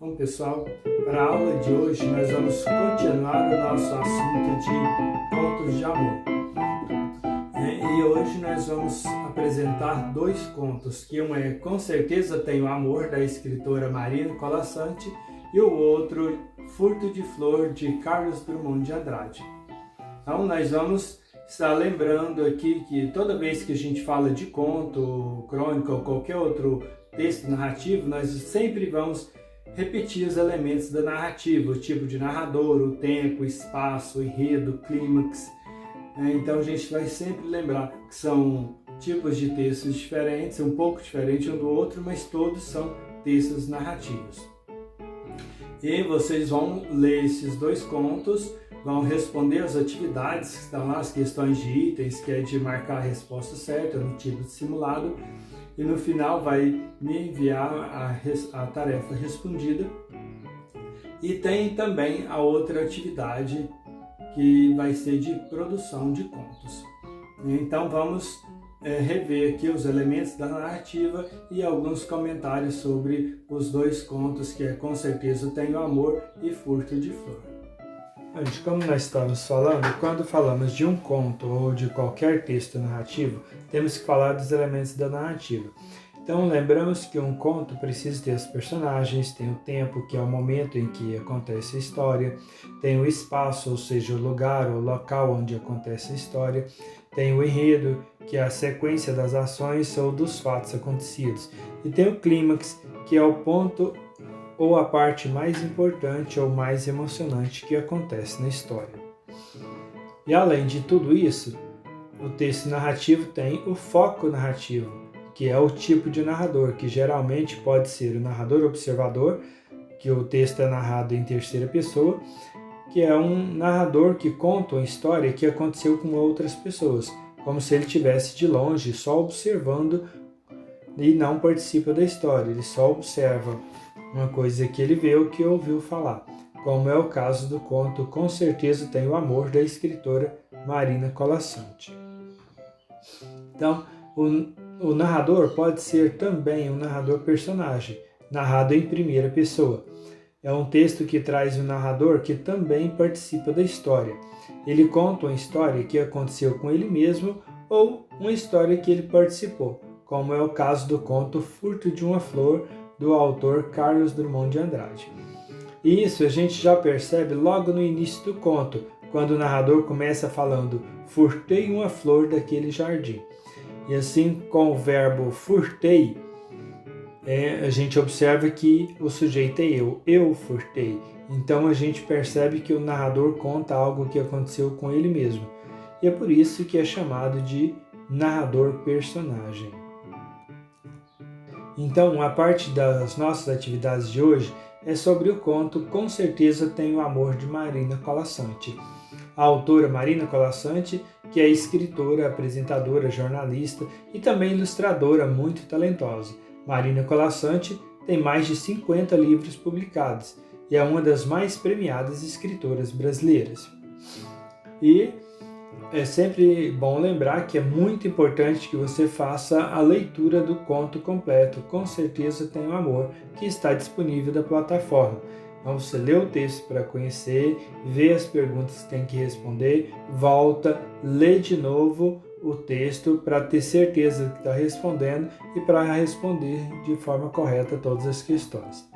Bom, pessoal, para a aula de hoje nós vamos continuar o nosso assunto de contos de amor. E hoje nós vamos apresentar dois contos, que um é Com Certeza Tenho Amor, da escritora Marina Colasanti, e o outro, Furto de Flor, de Carlos Drummond de Andrade. Então nós vamos estar lembrando aqui que toda vez que a gente fala de conto, crônica ou qualquer outro texto narrativo, nós sempre vamos repetir os elementos da narrativa, o tipo de narrador, o tempo, o espaço, o enredo, o clímax. Então a gente vai sempre lembrar que são tipos de textos diferentes, um pouco diferentes um do outro, mas todos são textos narrativos. E vocês vão ler esses dois contos, vão responder as atividades que estão lá, as questões de itens, que é de marcar a resposta certa no tipo de simulado, e no final vai me enviar a tarefa respondida. E tem também a outra atividade que vai ser de produção de contos. Então vamos rever aqui os elementos da narrativa e alguns comentários sobre os dois contos, que é Com Certeza Tenho Amor e Furto de Flor. Como nós estamos falando, quando falamos de um conto ou de qualquer texto narrativo, temos que falar dos elementos da narrativa. Então lembramos que um conto precisa ter os personagens, tem o tempo, que é o momento em que acontece a história, tem o espaço, ou seja, o lugar ou local onde acontece a história, tem o enredo, que é a sequência das ações ou dos fatos acontecidos, e tem o clímax, que é o ponto ou a parte mais importante ou mais emocionante que acontece na história. E além de tudo isso, o texto narrativo tem o foco narrativo, que é o tipo de narrador, que geralmente pode ser o narrador observador, que o texto é narrado em terceira pessoa, que é um narrador que conta uma história que aconteceu com outras pessoas, como se ele estivesse de longe, só observando e não participa da história, ele só observa uma coisa que ele vê ou que ouviu falar, como é o caso do conto Com Certeza Tenho Amor, da escritora Marina Colasanti. Então, o narrador pode ser também um narrador personagem, narrado em primeira pessoa. É um texto que traz um narrador que também participa da história. Ele conta uma história que aconteceu com ele mesmo ou uma história que ele participou, como é o caso do conto Furto de uma Flor, do autor Carlos Drummond de Andrade. E isso a gente já percebe logo no início do conto, quando o narrador começa falando "furtei uma flor daquele jardim". E assim, com o verbo furtei, a gente observa que o sujeito é eu furtei. Então a gente percebe que o narrador conta algo que aconteceu com ele mesmo. E é por isso que é chamado de narrador personagem. Então, a parte das nossas atividades de hoje é sobre o conto Com Certeza Tenho Amor, de Marina Colasanti. A autora Marina Colasanti, que é escritora, apresentadora, jornalista e também ilustradora muito talentosa. Marina Colasanti tem mais de 50 livros publicados e é uma das mais premiadas escritoras brasileiras. E é sempre bom lembrar que é muito importante que você faça a leitura do conto completo, Com Certeza Tenho Amor, que está disponível na plataforma. Então você lê o texto para conhecer, vê as perguntas que tem que responder, volta, lê de novo o texto para ter certeza que está respondendo e para responder de forma correta todas as questões.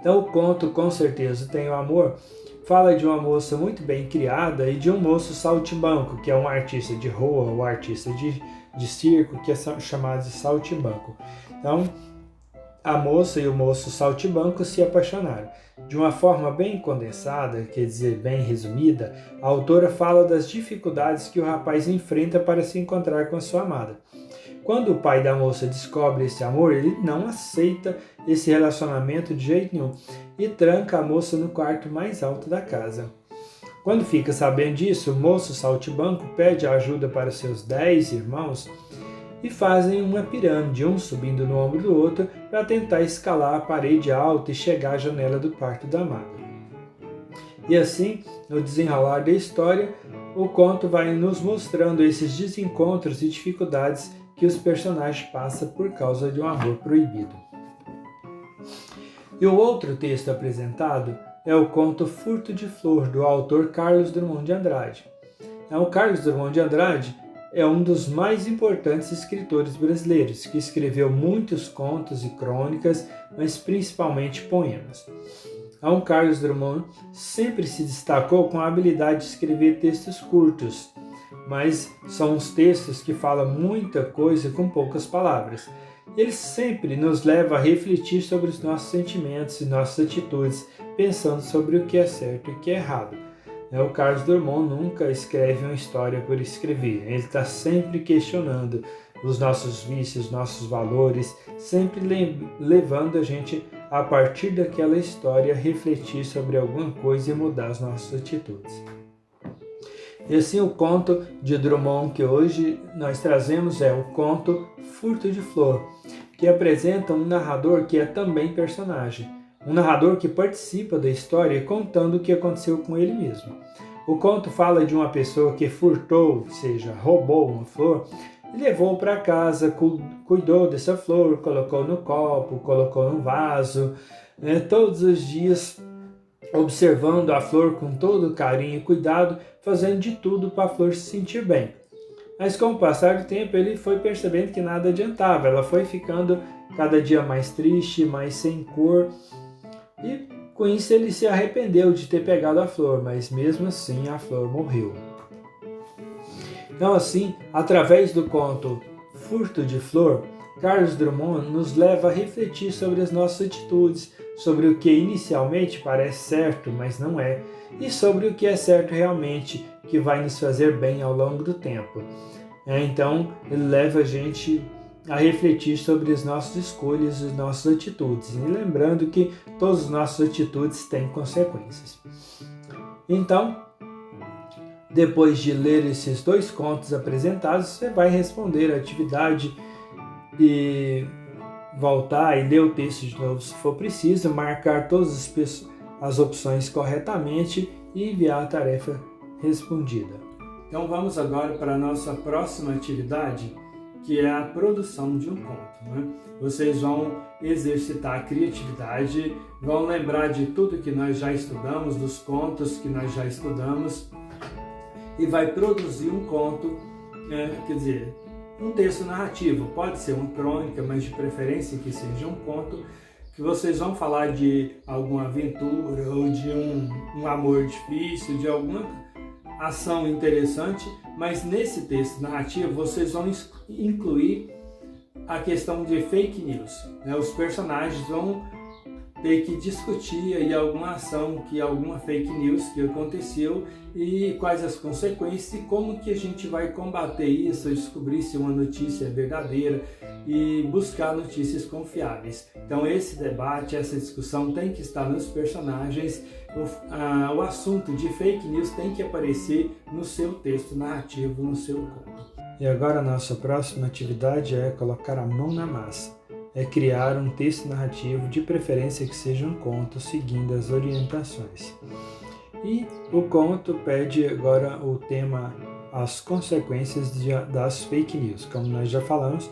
Então o conto Com Certeza Tenho Amor fala de uma moça muito bem criada e de um moço saltimbanco, que é um artista de rua, ou artista de circo, que é chamado de saltimbanco. Então, a moça e o moço saltimbanco se apaixonaram. De uma forma bem condensada, quer dizer, bem resumida, a autora fala das dificuldades que o rapaz enfrenta para se encontrar com a sua amada. Quando o pai da moça descobre esse amor, ele não aceita esse relacionamento de jeito nenhum e tranca a moça no quarto mais alto da casa. Quando fica sabendo disso, o moço saltimbanco pede ajuda para seus 10 irmãos e fazem uma pirâmide, um subindo no ombro do outro, para tentar escalar a parede alta e chegar à janela do quarto da amada. E assim, no desenrolar da história, o conto vai nos mostrando esses desencontros e dificuldades que os personagens passam por causa de um amor proibido. E o outro texto apresentado é o conto Furto de Flor, do autor Carlos Drummond de Andrade. O Carlos Drummond de Andrade é um dos mais importantes escritores brasileiros, que escreveu muitos contos e crônicas, mas principalmente poemas. O Carlos Drummond sempre se destacou com a habilidade de escrever textos curtos, mas são uns textos que falam muita coisa com poucas palavras. Ele sempre nos leva a refletir sobre os nossos sentimentos e nossas atitudes, pensando sobre o que é certo e o que é errado. O Carlos Drummond nunca escreve uma história por escrever, ele está sempre questionando os nossos vícios, nossos valores, sempre levando a gente, a partir daquela história, a refletir sobre alguma coisa e mudar as nossas atitudes. E assim o conto de Drummond que hoje nós trazemos é o conto Furto de Flor, que apresenta um narrador que é também personagem. Um narrador que participa da história contando o que aconteceu com ele mesmo. O conto fala de uma pessoa que furtou, ou seja, roubou uma flor, e levou para casa, cuidou dessa flor, colocou no copo, colocou no vaso, todos os dias observando a flor com todo carinho e cuidado, fazendo de tudo para a flor se sentir bem. Mas com o passar do tempo ele foi percebendo que nada adiantava, ela foi ficando cada dia mais triste, mais sem cor, e com isso ele se arrependeu de ter pegado a flor, mas mesmo assim a flor morreu. Então assim, através do conto Furto de Flor, Carlos Drummond nos leva a refletir sobre as nossas atitudes, sobre o que inicialmente parece certo, mas não é, e sobre o que é certo realmente, que vai nos fazer bem ao longo do tempo. Então, ele leva a gente a refletir sobre as nossas escolhas e as nossas atitudes, e lembrando que todas as nossas atitudes têm consequências. Então, depois de ler esses dois contos apresentados, você vai responder a atividade e voltar e ler o texto de novo se for preciso, marcar todas as opções corretamente e enviar a tarefa respondida. Então vamos agora para a nossa próxima atividade, que é a produção de um conto. Vocês vão exercitar a criatividade, vão lembrar de tudo que nós já estudamos, dos contos que nós já estudamos, e vai produzir um conto, quer dizer, um texto narrativo. Pode ser uma crônica, mas de preferência que seja um conto, que vocês vão falar de alguma aventura ou de um amor difícil, de alguma ação interessante, mas nesse texto narrativo vocês vão incluir a questão de fake news. Os personagens vão ter que discutir aí alguma ação, alguma fake news que aconteceu e quais as consequências e como que a gente vai combater isso, descobrir se uma notícia é verdadeira e buscar notícias confiáveis. Então esse debate, essa discussão tem que estar nos personagens, o assunto de fake news tem que aparecer no seu texto narrativo, no seu conto. E agora a nossa próxima atividade é colocar a mão na massa. É criar um texto narrativo, de preferência que seja um conto, seguindo as orientações. E o conto pede agora o tema, as consequências das fake news. Como nós já falamos,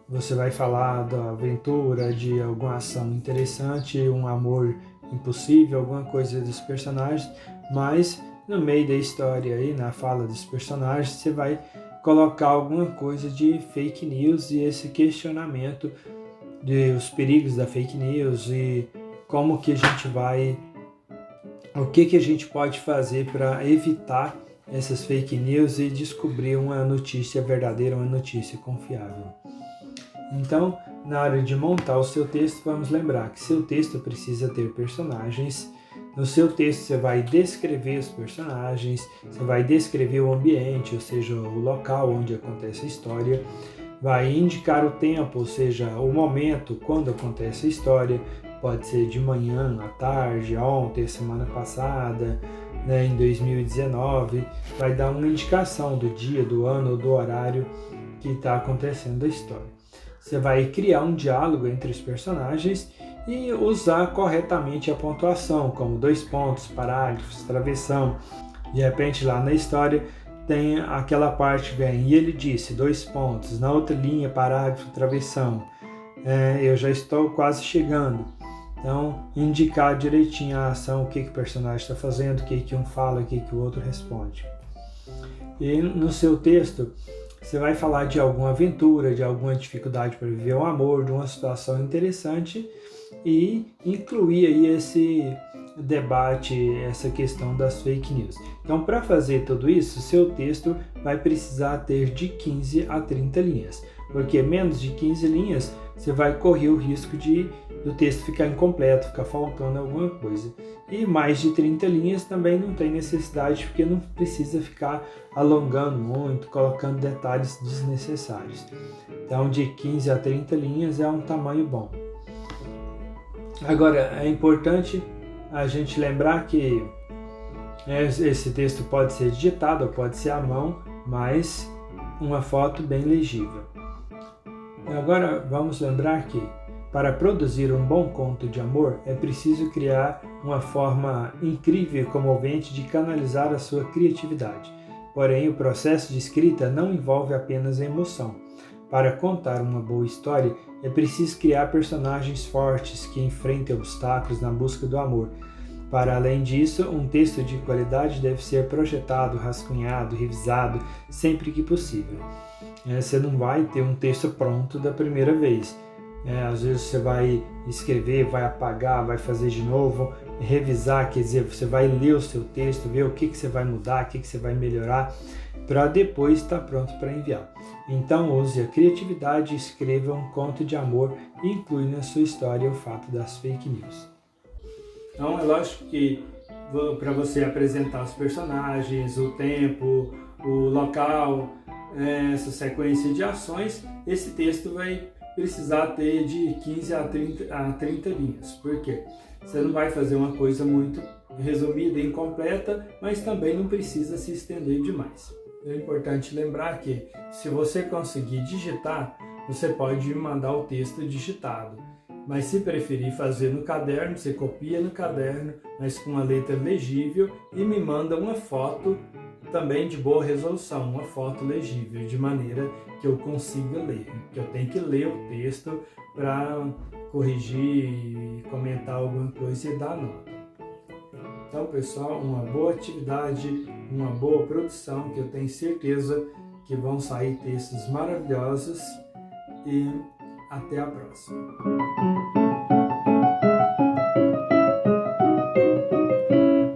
você vai falar da aventura, de alguma ação interessante, um amor impossível, alguma coisa dos personagens, mas no meio da história, aí, na fala dos personagens, você vai colocar alguma coisa de fake news e esse questionamento dos perigos da fake news e como que a gente vai, o que a gente pode fazer para evitar essas fake news e descobrir uma notícia verdadeira, uma notícia confiável. Então, na hora de montar o seu texto, vamos lembrar que seu texto precisa ter personagens. No seu texto você vai descrever os personagens, você vai descrever o ambiente, ou seja, o local onde acontece a história, vai indicar o tempo, ou seja, o momento quando acontece a história, pode ser de manhã, à tarde, ontem, semana passada, em 2019, vai dar uma indicação do dia, do ano, do horário que está acontecendo a história. Você vai criar um diálogo entre os personagens e usar corretamente a pontuação, como 2 pontos, parágrafos, travessão. De repente lá na história tem aquela parte que vem, e ele disse, 2 pontos, na outra linha, parágrafo, travessão. eu já estou quase chegando. Então, indicar direitinho a ação, o que o personagem está fazendo, o que um fala, o que o outro responde. E no seu texto, você vai falar de alguma aventura, de alguma dificuldade para viver um amor, de uma situação interessante e incluir aí esse debate, essa questão das fake news. Então, para fazer tudo isso, seu texto vai precisar ter de 15 a 30 linhas, porque menos de 15 linhas você vai correr o risco do texto ficar incompleto, ficar faltando alguma coisa. E mais de 30 linhas também não tem necessidade, porque não precisa ficar alongando muito, colocando detalhes desnecessários. Então, de 15 a 30 linhas é um tamanho bom. Agora, é importante a gente lembrar que esse texto pode ser digitado ou pode ser à mão, mas uma foto bem legível. Agora, vamos lembrar que para produzir um bom conto de amor, é preciso criar uma forma incrível e comovente de canalizar a sua criatividade. Porém, o processo de escrita não envolve apenas a emoção. Para contar uma boa história, é preciso criar personagens fortes que enfrentem obstáculos na busca do amor. Para além disso, um texto de qualidade deve ser projetado, rascunhado, revisado sempre que possível. Você não vai ter um texto pronto da primeira vez. Às vezes você vai escrever, vai apagar, vai fazer de novo, revisar, quer dizer, você vai ler o seu texto, ver o que você vai mudar, o que você vai melhorar, para depois estar pronto para enviar. Então use a criatividade e escreva um conto de amor e inclui na sua história o fato das fake news. Então é lógico que para você apresentar os personagens, o tempo, o local, essa sequência de ações, esse texto vai precisar ter de 15 a 30 linhas. Por quê? Você não vai fazer uma coisa muito resumida e incompleta, mas também não precisa se estender demais. É importante lembrar que, se você conseguir digitar, você pode mandar o texto digitado. Mas se preferir fazer no caderno, você copia no caderno, mas com uma letra legível, e me manda uma foto também de boa resolução, uma foto legível, de maneira que eu consiga ler, que eu tenho que ler o texto para corrigir, comentar alguma coisa e dar nota. Então, pessoal, uma boa atividade, uma boa produção, que eu tenho certeza que vão sair textos maravilhosos, e até a próxima.